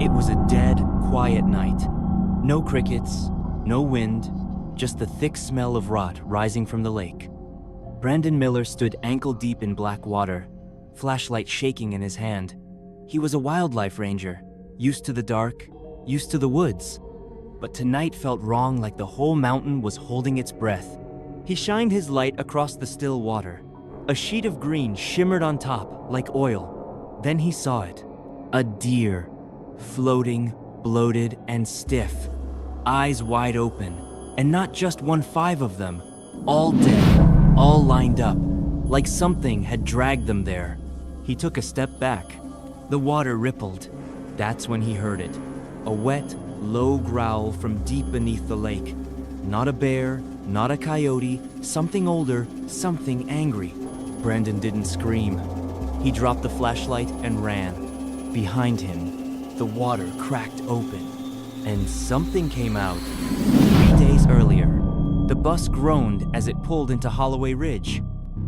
It was a dead, quiet night. No crickets, no wind, just the thick smell of rot rising from the lake. Brandon Miller stood ankle-deep in black water, flashlight shaking in his hand. He was a wildlife ranger, used to the dark, used to the woods. But tonight felt wrong, like the whole mountain was holding its breath. He shined his light across the still water. A sheet of green shimmered on top, like oil. Then he saw it. A deer, floating, bloated, and stiff. Eyes wide open, and not just 5 of them. All dead, all lined up, like something had dragged them there. He took a step back. The water rippled. That's when he heard it. A wet, low growl from deep beneath the lake. Not a bear, not a coyote, something older, something angry. Brandon didn't scream. He dropped the flashlight and ran. Behind him, the water cracked open, and something came out. 3 days earlier, the bus groaned as it pulled into Holloway Ridge,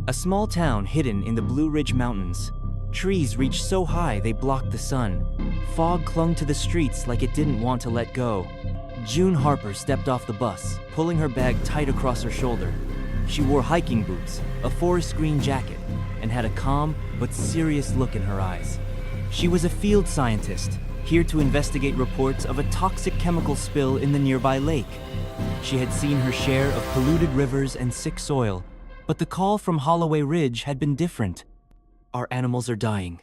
a small town hidden in the Blue Ridge Mountains. Trees reached so high they blocked the sun. Fog clung to the streets like it didn't want to let go. June Harper stepped off the bus, pulling her bag tight across her shoulder. She wore hiking boots, a forest green jacket, and had a calm but serious look in her eyes. She was a field scientist, here to investigate reports of a toxic chemical spill in the nearby lake. She had seen her share of polluted rivers and sick soil, but the call from Holloway Ridge had been different. Our animals are dying.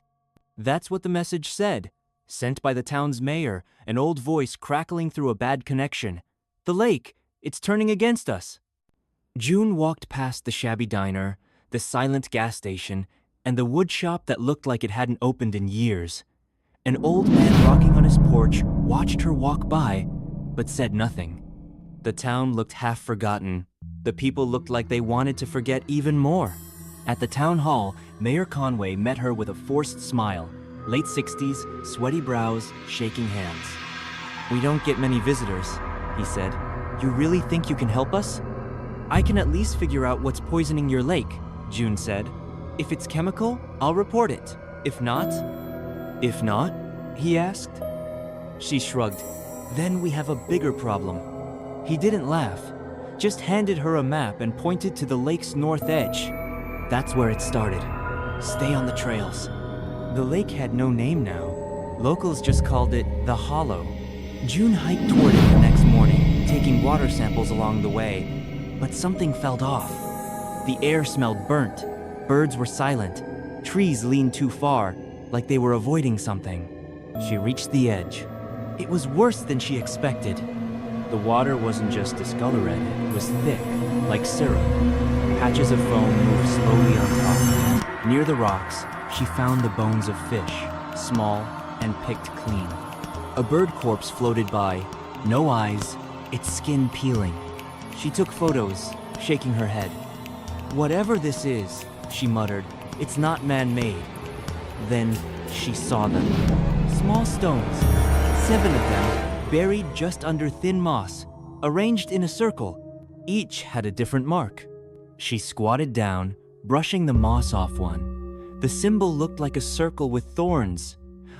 That's what the message said, sent by the town's mayor, an old voice crackling through a bad connection. The lake, it's turning against us. June walked past the shabby diner, the silent gas station, and the wood shop that looked like it hadn't opened in years. An old man rocking on his porch watched her walk by, but said nothing. The town looked half forgotten. The people looked like they wanted to forget even more. At the town hall, Mayor Conway met her with a forced smile, late 60s, sweaty brows, shaking hands. "We don't get many visitors," he said. "You really think you can help us?" "I can at least figure out what's poisoning your lake," June said. "If it's chemical, I'll report it. If not..." "If not?" he asked. She shrugged. "Then we have a bigger problem." He didn't laugh, just handed her a map and pointed to the lake's north edge. That's where it started. Stay on the trails. The lake had no name now. Locals just called it the Hollow. June hiked toward it the next morning, taking water samples along the way, but something felt off. The air smelled burnt. Birds were silent. Trees leaned too far, like they were avoiding something. She reached the edge. It was worse than she expected. The water wasn't just discolored, it was thick, like syrup. Patches of foam moved slowly on top. Near the rocks, she found the bones of fish, small and picked clean. A bird corpse floated by, no eyes, its skin peeling. She took photos, shaking her head. "Whatever this is," she muttered, "it's not man-made." Then she saw them. Small stones, 7 of them, buried just under thin moss, arranged in a circle. Each had a different mark. She squatted down, brushing the moss off one. The symbol looked like a circle with thorns.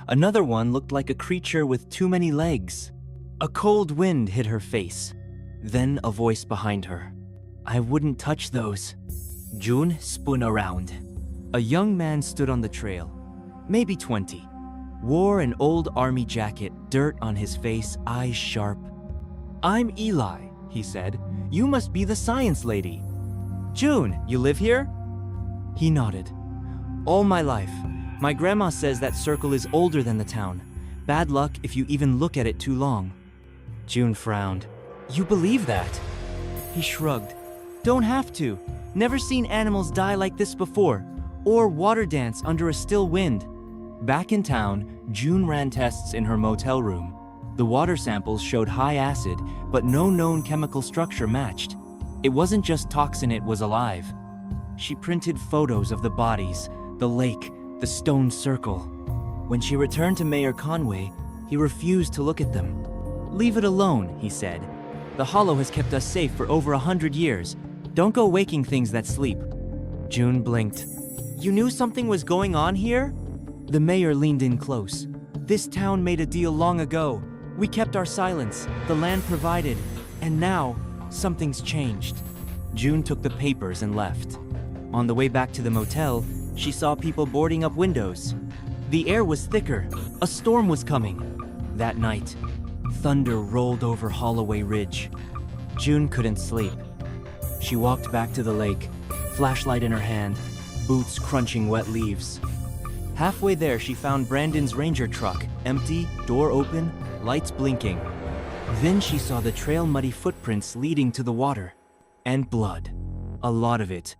Another one looked like a creature with too many legs. A cold wind hit her face. Then a voice behind her. "I wouldn't touch those." June spun around. A young man stood on the trail, maybe 20. Wore an old army jacket, dirt on his face, eyes sharp. "I'm Eli," he said. "You must be the science lady." "June, you live here?" He nodded. "All my life. My grandma says that circle is older than the town. Bad luck if you even look at it too long." June frowned. "You believe that?" He shrugged. "Don't have to. Never seen animals die like this before, or water dance under a still wind." Back in town, June ran tests in her motel room. The water samples showed high acid, but no known chemical structure matched. It wasn't just toxin, it was alive. She printed photos of the bodies, the lake, the stone circle. When she returned to Mayor Conway, he refused to look at them. "Leave it alone," he said. "The Hollow has kept us safe for over 100 years. Don't go waking things that sleep." June blinked. "You knew something was going on here?" The mayor leaned in close. This town made a deal long ago. We kept our silence, the land provided, and now something's changed. June took the papers and left. On the way back to the motel, she saw people boarding up windows. The air was thicker. A storm was coming. That night, thunder rolled over Holloway Ridge. June couldn't sleep. She walked back to the lake, flashlight in her hand, boots crunching wet leaves. Halfway there, she found Brandon's ranger truck, empty, door open, lights blinking. Then she saw the trail muddy footprints leading to the water. And blood. A lot of it.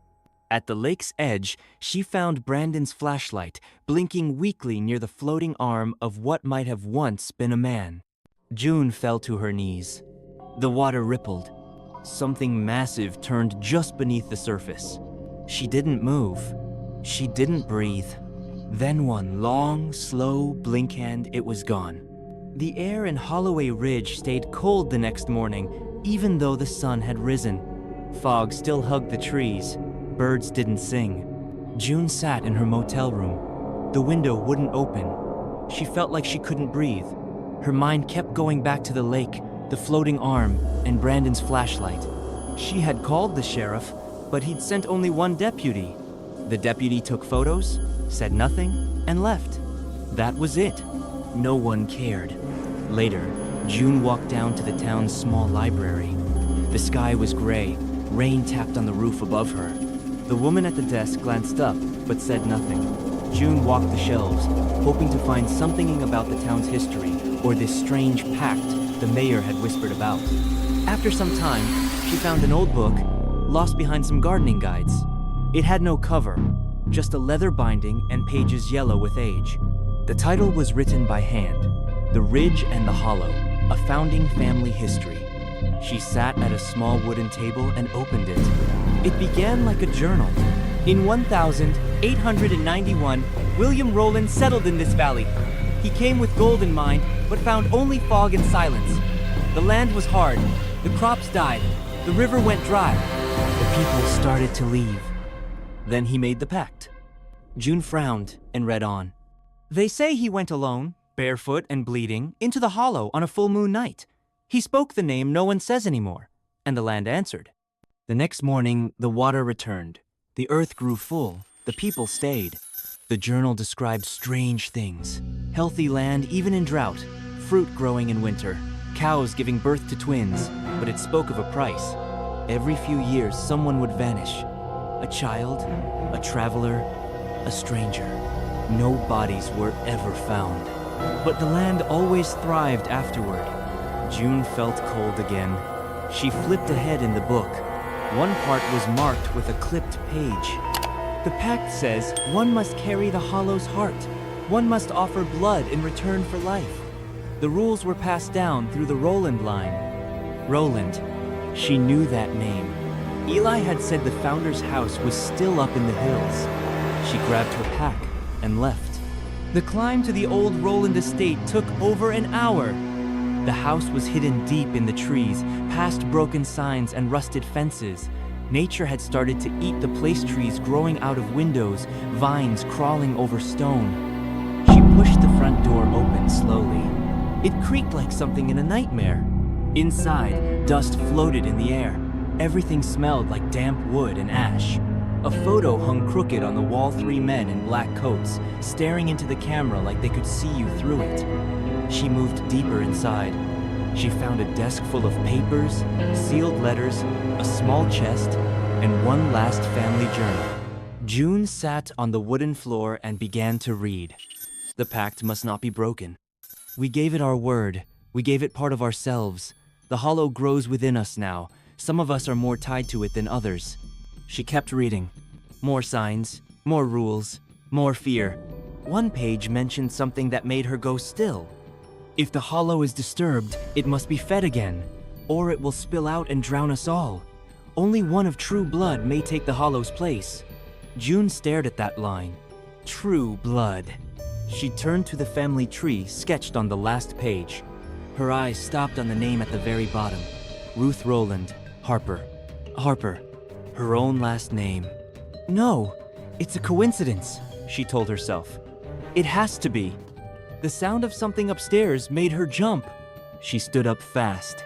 At the lake's edge, she found Brandon's flashlight, blinking weakly near the floating arm of what might have once been a man. June fell to her knees. The water rippled. Something massive turned just beneath the surface. She didn't move. She didn't breathe. Then one long, slow blink and it was gone. The air in Holloway Ridge stayed cold the next morning, even though the sun had risen. Fog still hugged the trees. Birds didn't sing. June sat in her motel room. The window wouldn't open. She felt like she couldn't breathe. Her mind kept going back to the lake, the floating arm, and Brandon's flashlight. She had called the sheriff, but he'd sent only one deputy. The deputy took photos, said nothing, and left. That was it. No one cared. Later, June walked down to the town's small library. The sky was gray. Rain tapped on the roof above her. The woman at the desk glanced up, but said nothing. June walked the shelves, hoping to find something about the town's history, or this strange pact the mayor had whispered about. After some time, she found an old book, lost behind some gardening guides. It had no cover, just a leather binding and pages yellow with age. The title was written by hand, The Ridge and the Hollow, a founding family history. She sat at a small wooden table and opened it. It began like a journal. In 1891, William Rowland settled in this valley. He came with gold in mind, but found only fog and silence. The land was hard. The crops died. The river went dry. The people started to leave. Then he made the pact. June frowned and read on. They say he went alone, barefoot and bleeding, into the hollow on a full moon night. He spoke the name no one says anymore, and the land answered. The next morning, the water returned. The earth grew full. The people stayed. The journal described strange things. Healthy land even in drought, fruit growing in winter, cows giving birth to twins, but it spoke of a price. Every few years, someone would vanish. A child, a traveler, a stranger. No bodies were ever found. But the land always thrived afterward. June felt cold again. She flipped ahead in the book. One part was marked with a clipped page. The pact says one must carry the hollow's heart. One must offer blood in return for life. The rules were passed down through the Rowland line. Rowland. She knew that name. Eli had said the founder's house was still up in the hills. She grabbed her pack and left. The climb to the old Rowland estate took over an hour. The house was hidden deep in the trees, past broken signs and rusted fences. Nature had started to eat the place trees growing out of windows, vines crawling over stone. She pushed the front door open slowly. It creaked like something in a nightmare. Inside, dust floated in the air. Everything smelled like damp wood and ash. A photo hung crooked on the wall, 3 men in black coats, staring into the camera like they could see you through it. She moved deeper inside. She found a desk full of papers, sealed letters, a small chest, and one last family journal. June sat on the wooden floor and began to read. The pact must not be broken. We gave it our word. We gave it part of ourselves. The hollow grows within us now. Some of us are more tied to it than others. She kept reading. More signs, more rules, more fear. One page mentioned something that made her go still. If the hollow is disturbed, it must be fed again, or it will spill out and drown us all. Only one of true blood may take the hollow's place. June stared at that line. True blood. She turned to the family tree sketched on the last page. Her eyes stopped on the name at the very bottom. Ruth Rowland, Harper. Harper. Her own last name. No, it's a coincidence, she told herself. It has to be. The sound of something upstairs made her jump. She stood up fast.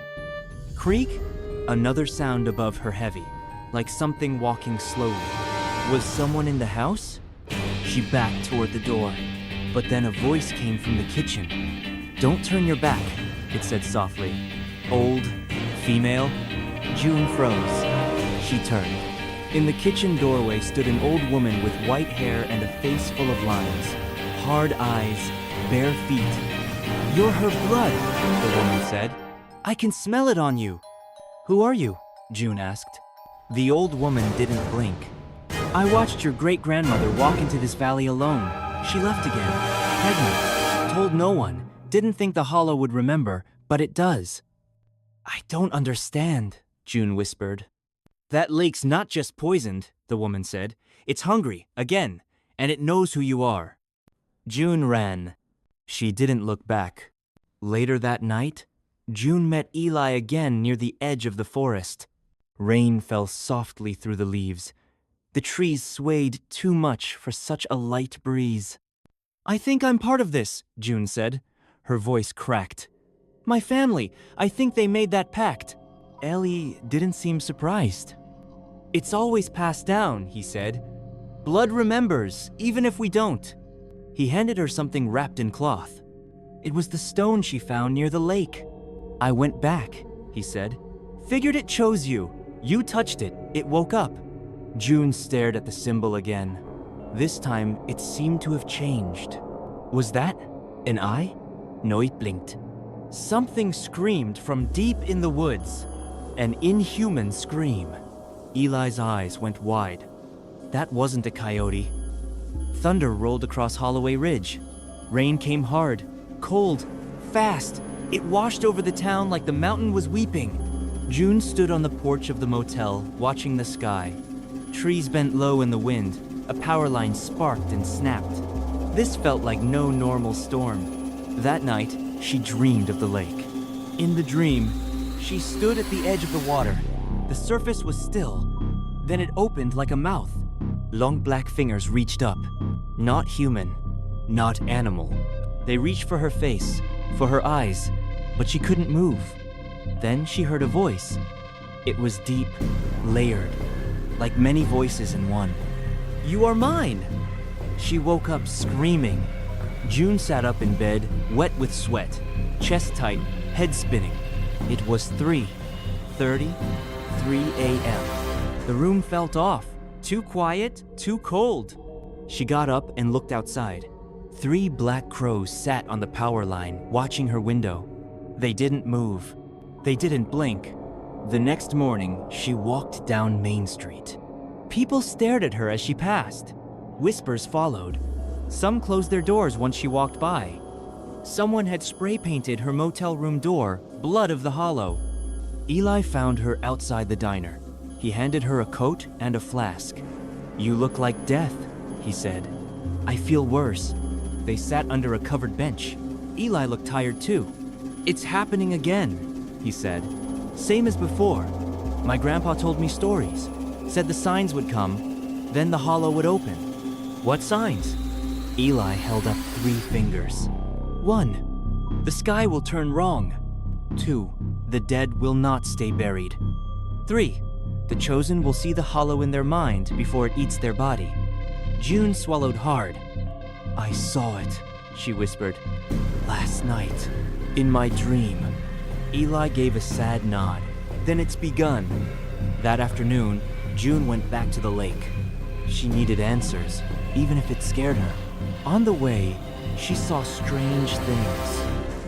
Creak? Another sound above her heavy, like something walking slowly. Was someone in the house? She backed toward the door, but then a voice came from the kitchen. "Don't turn your back," it said softly. Old, female. June froze. She turned. In the kitchen doorway stood an old woman with white hair and a face full of lines, hard eyes, bare feet. "You're her blood," the woman said. "I can smell it on you." "Who are you?" June asked. The old woman didn't blink. "I watched your great-grandmother walk into this valley alone. She left again, pregnant, told no one, didn't think the Hollow would remember, but it does." "I don't understand," June whispered. "That lake's not just poisoned," the woman said. "It's hungry, again, and it knows who you are." June ran. She didn't look back. Later that night, June met Eli again near the edge of the forest. Rain fell softly through the leaves. The trees swayed too much for such a light breeze. "I think I'm part of this," June said. Her voice cracked. "My family, I think they made that pact." Eli didn't seem surprised. "It's always passed down," he said. "Blood remembers, even if we don't." He handed her something wrapped in cloth. It was the stone she found near the lake. "I went back," he said. "Figured it chose you. You touched it. It woke up." June stared at the symbol again. This time, it seemed to have changed. Was that an eye? No, it blinked. Something screamed from deep in the woods. An inhuman scream. Eli's eyes went wide. That wasn't a coyote. Thunder rolled across Holloway Ridge. Rain came hard, cold, fast. It washed over the town like the mountain was weeping. June stood on the porch of the motel, watching the sky. Trees bent low in the wind. A power line sparked and snapped. This felt like no normal storm. That night, she dreamed of the lake. In the dream, she stood at the edge of the water. The surface was still. Then it opened like a mouth. Long black fingers reached up. Not human, not animal. They reached for her face, for her eyes, but she couldn't move. Then she heard a voice. It was deep, layered, like many voices in one. "You are mine!" She woke up screaming. June sat up in bed, wet with sweat, chest tight, head spinning. It was 3:33 a.m. The room felt off. Too quiet, too cold. She got up and looked outside. 3 black crows sat on the power line, watching her window. They didn't move. They didn't blink. The next morning, she walked down Main Street. People stared at her as she passed. Whispers followed. Some closed their doors once she walked by. Someone had spray painted her motel room door, Blood of the Hollow. Eli found her outside the diner. He handed her a coat and a flask. "You look like death," he said. "I feel worse." They sat under a covered bench. Eli looked tired too. "It's happening again," he said. "Same as before. My grandpa told me stories. Said the signs would come, then the Hollow would open." "What signs?" Eli held up 3 fingers. 1. The sky will turn wrong. 2. The dead will not stay buried. 3. The chosen will see the Hollow in their mind before it eats their body. June swallowed hard. "I saw it," she whispered. "Last night, in my dream." Eli gave a sad nod. "Then it's begun." That afternoon, June went back to the lake. She needed answers, even if it scared her. On the way, she saw strange things.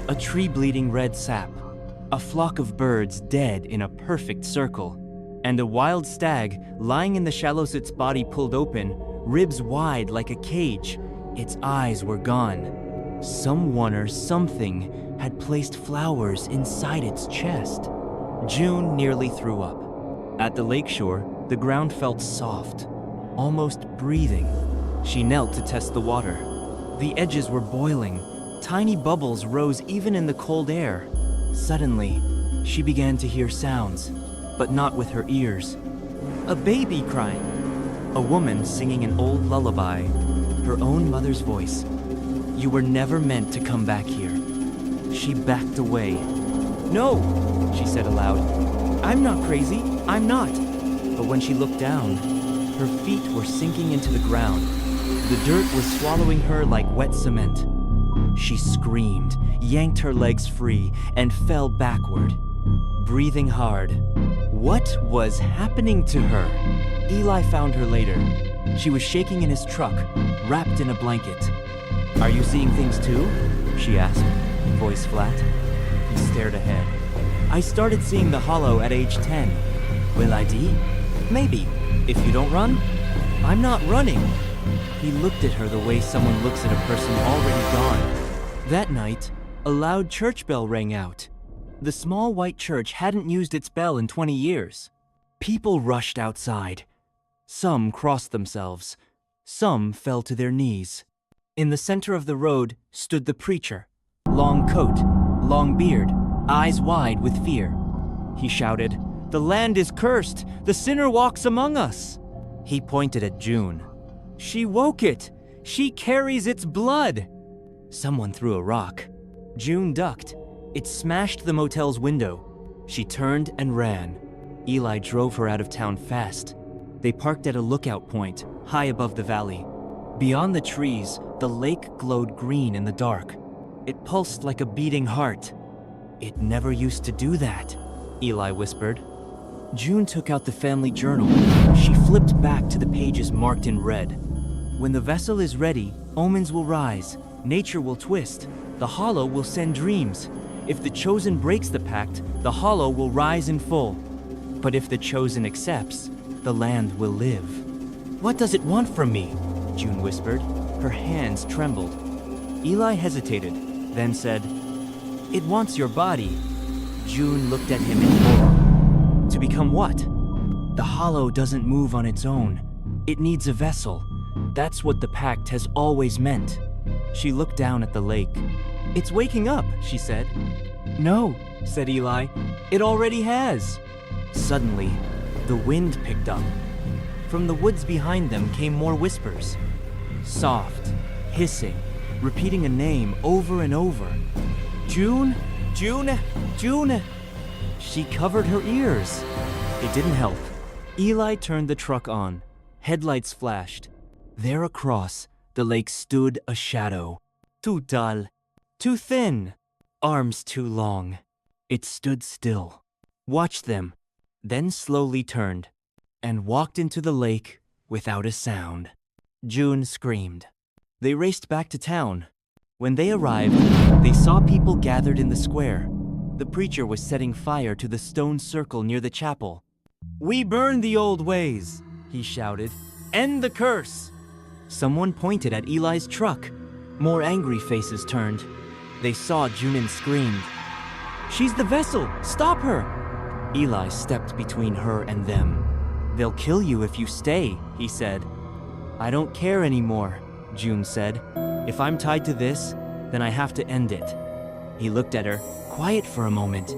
A tree bleeding red sap, a flock of birds dead in a perfect circle, and a wild stag lying in the shallows, its body pulled open, ribs wide like a cage. Its eyes were gone. Someone or something had placed flowers inside its chest. June nearly threw up. At the lakeshore, the ground felt soft, almost breathing. She knelt to test the water. The edges were boiling. Tiny bubbles rose even in the cold air. Suddenly, she began to hear sounds, but not with her ears. A baby crying. A woman singing an old lullaby, her own mother's voice. You were never meant to come back here." She backed away. "No," she said aloud. "I'm not crazy. I'm not." But when she looked down, her feet were sinking into the ground. The dirt was swallowing her like wet cement. She screamed, yanked her legs free, and fell backward, breathing hard. What was happening to her? Eli found her later. She was shaking in his truck, wrapped in a blanket. "Are you seeing things too?" she asked, voice flat. He stared ahead. "I started seeing the Hollow at age 10. Will I die? Maybe, if you don't run." "I'm not running." He looked at her the way someone looks at a person already gone. That night, a loud church bell rang out. The small white church hadn't used its bell in 20 years. People rushed outside. Some crossed themselves. Some fell to their knees. In the center of the road stood the preacher. Long coat, long beard, eyes wide with fear. He shouted, "The land is cursed! The sinner walks among us!" He pointed at June. "She woke it! She carries its blood!" Someone threw a rock. June ducked. It smashed the motel's window. She turned and ran. Eli drove her out of town fast. They parked at a lookout point, high above the valley. Beyond the trees, the lake glowed green in the dark. It pulsed like a beating heart. "It never used to do that," Eli whispered. June took out the family journal. She flipped back to the pages marked in red. "When the vessel is ready, omens will rise, nature will twist, the Hollow will send dreams. If the chosen breaks the pact, the Hollow will rise in full. But if the chosen accepts, the land will live." "What does it want from me?" June whispered. Her hands trembled. Eli hesitated, then said, "It wants your body." June looked at him in horror. "To become what?" "The Hollow doesn't move on its own. It needs a vessel. That's what the pact has always meant." She looked down at the lake. "It's waking up," she said. "No," said Eli. "It already has." Suddenly, the wind picked up. From the woods behind them came more whispers. Soft, hissing, repeating a name over and over. "June, June, June." She covered her ears. It didn't help. Eli turned the truck on. Headlights flashed. There across, the lake stood a shadow. Too tall, too thin, arms too long. It stood still, watched them, then slowly turned, and walked into the lake without a sound. June screamed. They raced back to town. When they arrived, they saw people gathered in the square. The preacher was setting fire to the stone circle near the chapel. "We burn the old ways," he shouted. "End the curse." Someone pointed at Eli's truck. More angry faces turned. They saw June and screamed. "She's the vessel! Stop her!" Eli stepped between her and them. "They'll kill you if you stay," he said. "I don't care anymore," June said. "If I'm tied to this, then I have to end it." He looked at her, quiet for a moment.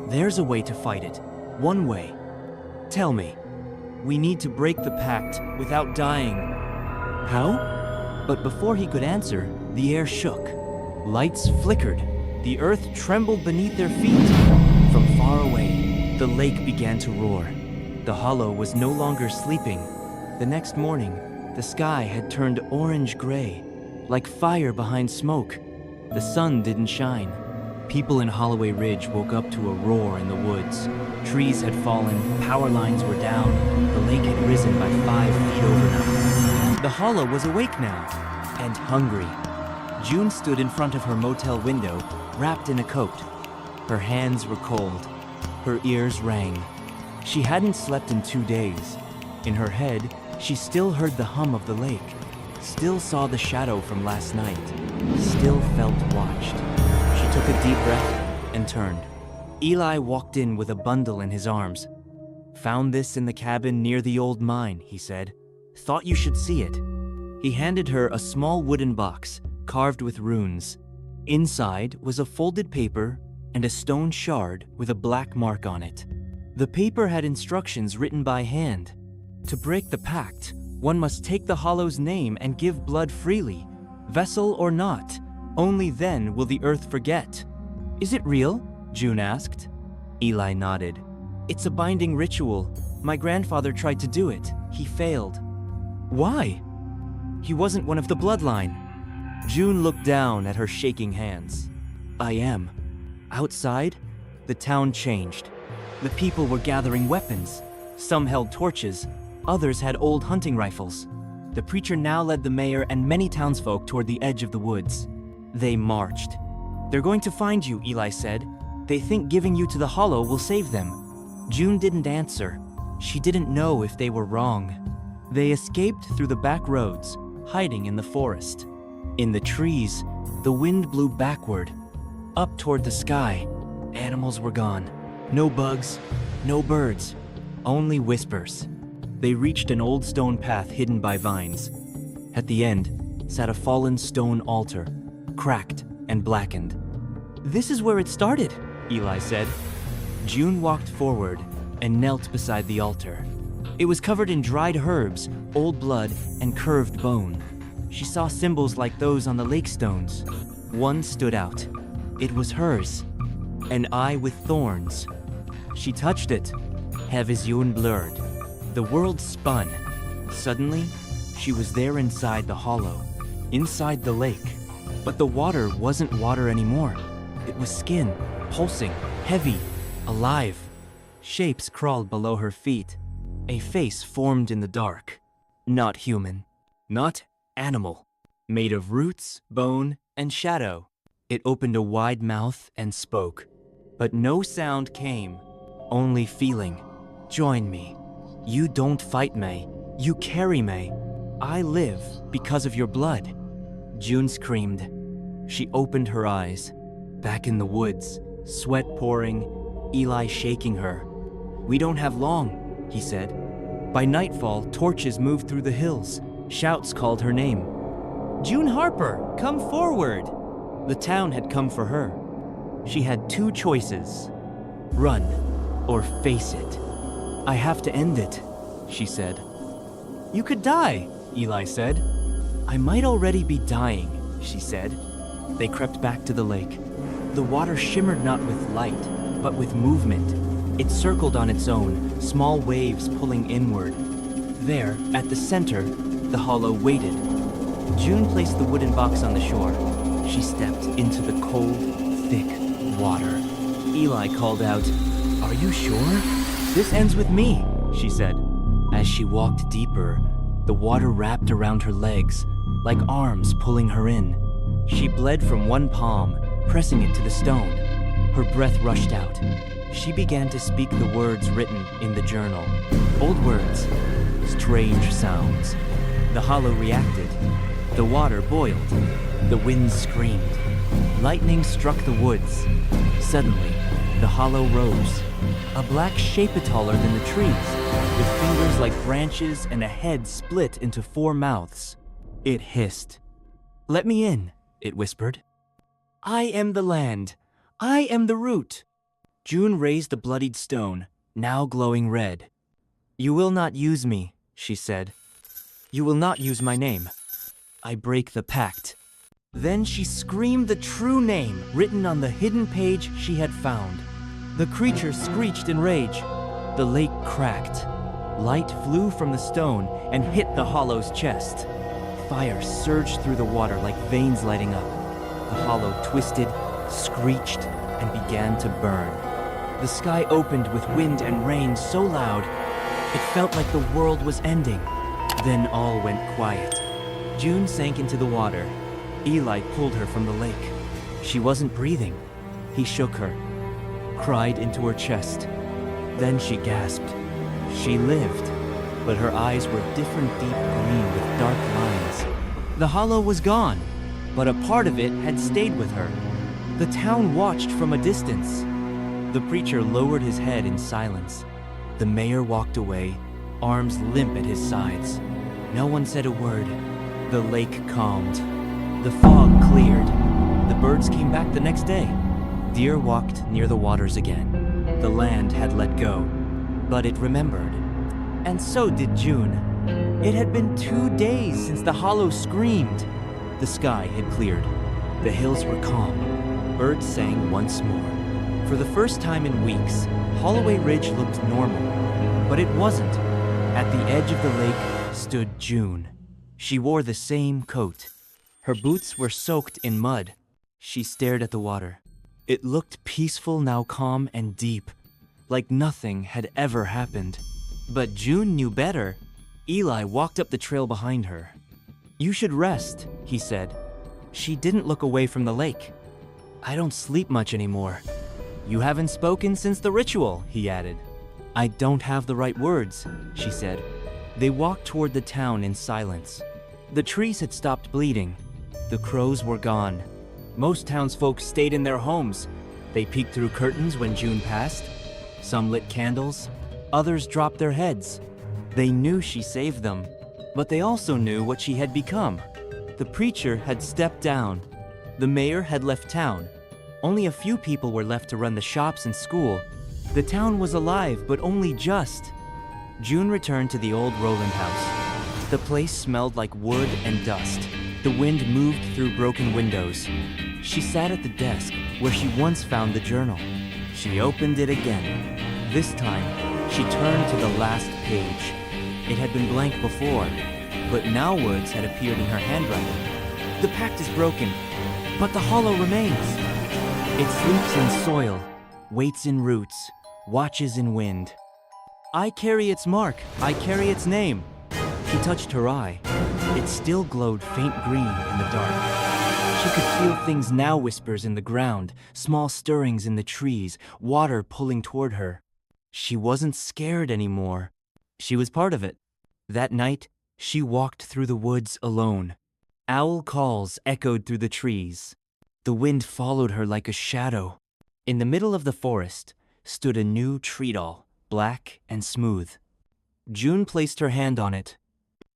"There's a way to fight it. One way. Tell me. We need to break the pact without dying." "How?" But before he could answer, the air shook. Lights flickered. The earth trembled beneath their feet. From far away, the lake began to roar. The Hollow was no longer sleeping. The next morning, the sky had turned orange-gray, like fire behind smoke. The sun didn't shine. People in Holloway Ridge woke up to a roar in the woods. Trees had fallen, power lines were down, the lake had risen by 5 feet overnight. The Hollow was awake now, and hungry. June stood in front of her motel window, wrapped in a coat. Her hands were cold. Her ears rang. She hadn't slept in 2 days. In her head, she still heard the hum of the lake, still saw the shadow from last night, still felt watched. She took a deep breath and turned. Eli walked in with a bundle in his arms. "Found this in the cabin near the old mine," he said. "Thought you should see it." He handed her a small wooden box, carved with runes. Inside was a folded paper and a stone shard with a black mark on it. The paper had instructions written by hand. To break the pact, one must take the Hollow's name and give blood freely. Vessel or not, only then will the earth forget. Is it real? June asked. Eli nodded. It's a binding ritual. My grandfather tried to do it. He failed. Why? He wasn't one of the bloodline. June looked down at her shaking hands. I am. Outside, the town changed. The people were gathering weapons. Some held torches, others had old hunting rifles. The preacher now led the mayor and many townsfolk toward the edge of the woods. They marched. They're going to find you, Eli said. They think giving you to the Hollow will save them. June didn't answer. She didn't know if they were wrong. They escaped through the back roads, hiding in the forest. In the trees, the wind blew backward, up toward the sky. Animals were gone. No bugs, no birds, only whispers. They reached an old stone path hidden by vines. At the end sat a fallen stone altar, cracked and blackened. This is where it started, Eli said. June walked forward and knelt beside the altar. It was covered in dried herbs, old blood, and curved bone. She saw symbols like those on the lake stones. One stood out. It was hers. An eye with thorns. She touched it. Her vision blurred. The world spun. Suddenly, she was there inside the hollow, inside the lake. But the water wasn't water anymore. It was skin, pulsing, heavy, alive. Shapes crawled below her feet. A face formed in the dark. Not human. Not animal. Made of roots, bone, and shadow. It opened a wide mouth and spoke. But no sound came. Only feeling. Join me. You don't fight me. You carry me. I live because of your blood. June screamed. She opened her eyes. Back in the woods, sweat pouring, Eli shaking her. We don't have long, he said. By nightfall, torches moved through the hills. Shouts called her name. June Harper, come forward! The town had come for her. She had two choices. Run or face it. I have to end it, she said. You could die, Eli said. I might already be dying, she said. They crept back to the lake. The water shimmered not with light, but with movement. It circled on its own, small waves pulling inward. There, at the center, the hollow waited. June placed the wooden box on the shore. She stepped into the cold, thick water. Eli called out, Are you sure? This ends with me, she said. As she walked deeper, the water wrapped around her legs, like arms pulling her in. She bled from one palm, pressing it to the stone. Her breath rushed out. She began to speak the words written in the journal. Old words, strange sounds. The hollow reacted. The water boiled. The wind screamed. Lightning struck the woods. Suddenly, the hollow rose. A black shape taller than the trees, with fingers like branches and a head split into 4 mouths. It hissed. Let me in, it whispered. I am the land. I am the root. June raised the bloodied stone, now glowing red. You will not use me, she said. You will not use my name. I break the pact. Then she screamed the true name written on the hidden page she had found. The creature screeched in rage. The lake cracked. Light flew from the stone and hit the hollow's chest. Fire surged through the water like veins lighting up. The hollow twisted, screeched, and began to burn. The sky opened with wind and rain so loud, it felt like the world was ending. Then all went quiet. June sank into the water. Eli pulled her from the lake. She wasn't breathing. He shook her, cried into her chest. Then she gasped. She lived, but her eyes were different deep green with dark lines. The hollow was gone, but a part of it had stayed with her. The town watched from a distance. The preacher lowered his head in silence. The mayor walked away, arms limp at his sides. No one said a word. The lake calmed. The fog cleared. The birds came back the next day. Deer walked near the waters again. The land had let go, but it remembered. And so did June. It had been 2 days since the hollow screamed. The sky had cleared. The hills were calm. Birds sang once more. For the first time in weeks, Holloway Ridge looked normal. But it wasn't. At the edge of the lake stood June. She wore the same coat. Her boots were soaked in mud. She stared at the water. It looked peaceful, now calm and deep, like nothing had ever happened. But June knew better. Eli walked up the trail behind her. "You should rest," he said. She didn't look away from the lake. "I don't sleep much anymore." "You haven't spoken since the ritual," he added. "I don't have the right words," she said. They walked toward the town in silence. The trees had stopped bleeding. The crows were gone. Most townsfolk stayed in their homes. They peeked through curtains when June passed. Some lit candles. Others dropped their heads. They knew she saved them, but they also knew what she had become. The preacher had stepped down. The mayor had left town. Only a few people were left to run the shops and school. The town was alive, but only just. June returned to the old Rowland house. The place smelled like wood and dust. The wind moved through broken windows. She sat at the desk where she once found the journal. She opened it again. This time, she turned to the last page. It had been blank before, but now words had appeared in her handwriting. "The pact is broken, but the hollow remains. It sleeps in soil, waits in roots, watches in wind. I carry its mark, I carry its name." He touched her eye. It still glowed faint green in the dark. She could feel things now, whispers in the ground, small stirrings in the trees, water pulling toward her. She wasn't scared anymore. She was part of it. That night, she walked through the woods alone. Owl calls echoed through the trees. The wind followed her like a shadow. In the middle of the forest stood a new tree doll, black and smooth. June placed her hand on it.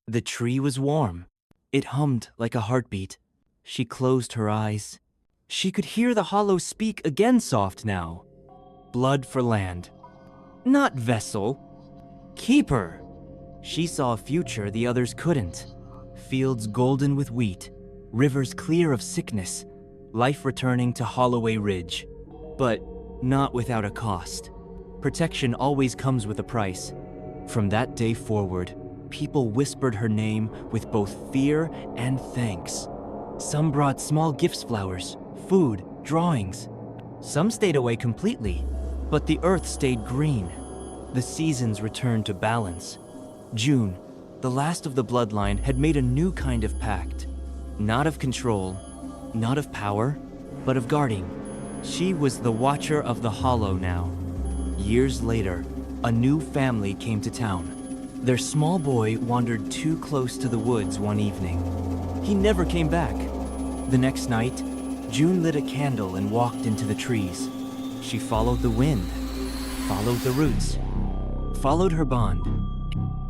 The tree was warm. It hummed like a heartbeat. She closed her eyes. She could hear the hollow speak again, soft now. "Blood for land. Not vessel. Keeper." She saw a future the others couldn't. Fields golden with wheat, rivers clear of sickness, life returning to Holloway Ridge. But not without a cost. Protection always comes with a price. From that day forward, people whispered her name with both fear and thanks. Some brought small gifts, flowers, food, drawings. Some stayed away completely, but the earth stayed green. The seasons returned to balance. June, the last of the bloodline, had made a new kind of pact. Not of control, not of power, but of guarding. She was the Watcher of the Hollow now. Years later, a new family came to town. Their small boy wandered too close to the woods one evening. He never came back. The next night, June lit a candle and walked into the trees. She followed the wind, followed the roots, followed her bond.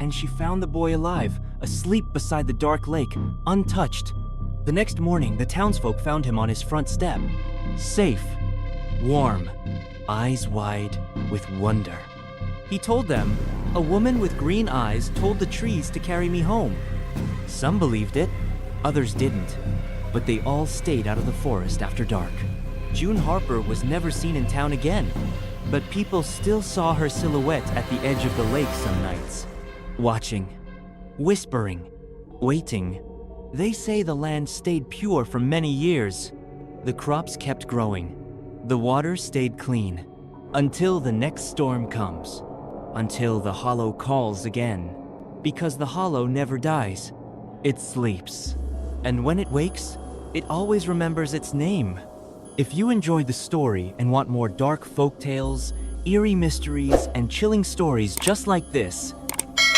And she found the boy alive, asleep beside the dark lake, untouched. The next morning, the townsfolk found him on his front step. Safe, warm, eyes wide with wonder. He told them, "A woman with green eyes told the trees to carry me home." Some believed it, others didn't, but they all stayed out of the forest after dark. June Harper was never seen in town again, but people still saw her silhouette at the edge of the lake some nights. Watching, whispering, waiting. They say the land stayed pure for many years. The crops kept growing. The water stayed clean. Until the next storm comes. Until the hollow calls again. Because the hollow never dies. It sleeps. And when it wakes, it always remembers its name. If you enjoyed the story and want more dark folk tales, eerie mysteries, and chilling stories just like this,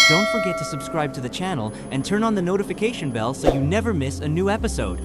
don't forget to subscribe to the channel and turn on the notification bell so you never miss a new episode.